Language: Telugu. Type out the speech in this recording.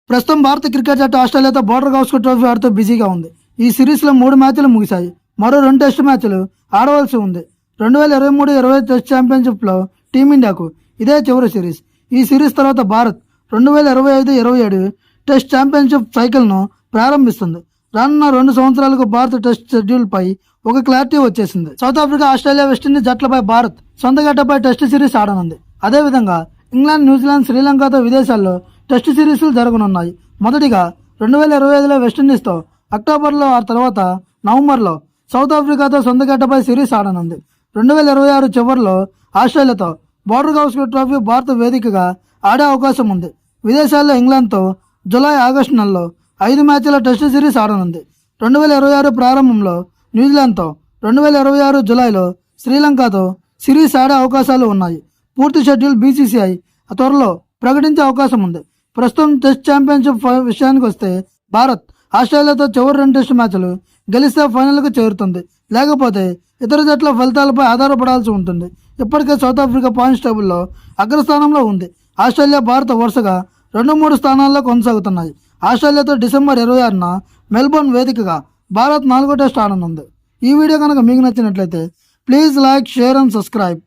ప్రస్తుతం భారత క్రికెట్ జట్టు ఆస్ట్రేలియాతో బోర్డర్ గౌస్కర్ ట్రోఫీ ఆడుతూ బిజీగా ఉంది. ఈ సిరీస్లో 3 మ్యాచ్లు ముగిశాయి. మరో 2 టెస్ట్ మ్యాచ్లు ఆడవలసి ఉంది. 2023-20 టెస్ట్ ఛాంపియన్షిప్లో టీమిండియాకు ఇదే చివరి సిరీస్. ఈ సిరీస్ తర్వాత భారత్ 2025-27 టెస్ట్ ఛాంపియన్షిప్ సైకిల్ను ప్రారంభిస్తుంది. రానున్న 2 సంవత్సరాలకు భారత టెస్ట్ షెడ్యూల్పై ఒక క్లారిటీ వచ్చేసింది. సౌత్ ఆఫ్రికా, ఆస్ట్రేలియా, వెస్టిండీస్ జట్లపై భారత్ సొంత గడ్డపై టెస్ట్ సిరీస్ ఆడనుంది. అదేవిధంగా ఇంగ్లాండ్, న్యూజిలాండ్, శ్రీలంకతో విదేశాల్లో టెస్ట్ సిరీస్లు జరగనున్నాయి. మొదటిగా 2025లో వెస్టిండీస్తో, అక్టోబర్లో, ఆ తర్వాత నవంబర్లో సౌత్ ఆఫ్రికాతో సొంత గడ్డపై సిరీస్ ఆడనుంది. 2026 చివరిలో ఆస్ట్రేలియాతో బోర్డర్ గౌస్కర్ ట్రోఫీ భారత వేదికగా ఆడే అవకాశం ఉంది. విదేశాల్లో ఇంగ్లాండ్తో జూలై, ఆగస్టు నెలలో 5 మ్యాచ్ల టెస్ట్ సిరీస్ ఆడనుంది. 2026 ప్రారంభంలో న్యూజిలాండ్తో, 2026 జూలైలో శ్రీలంకతో సిరీస్ ఆడే అవకాశాలు ఉన్నాయి. పూర్తి షెడ్యూల్ బీసీసీఐ త్వరలో ప్రకటించే అవకాశం ఉంది. ప్రస్తుతం టెస్ట్ ఛాంపియన్షిప్ విషయానికి వస్తే భారత్ ఆస్ట్రేలియాతో చివరి 2 టెస్ట్ మ్యాచ్లు గెలిస్తే ఫైనల్కు చేరుతుంది. లేకపోతే ఇతర జట్ల ఫలితాలపై ఆధారపడాల్సి ఉంటుంది. ఇప్పటికే సౌత్ ఆఫ్రికా పాయింట్స్ టేబుల్లో అగ్రస్థానంలో ఉంది. ఆస్ట్రేలియా, భారత్ వరుసగా 2-3 స్థానాల్లో కొనసాగుతున్నాయి. ఆస్ట్రేలియాతో డిసెంబర్ 26న మెల్బోర్న్ వేదికగా భారత్ 4వ టెస్ట్ ఆడనుంది. ఈ వీడియో కనుక మీకు నచ్చినట్లయితే please like, share and subscribe.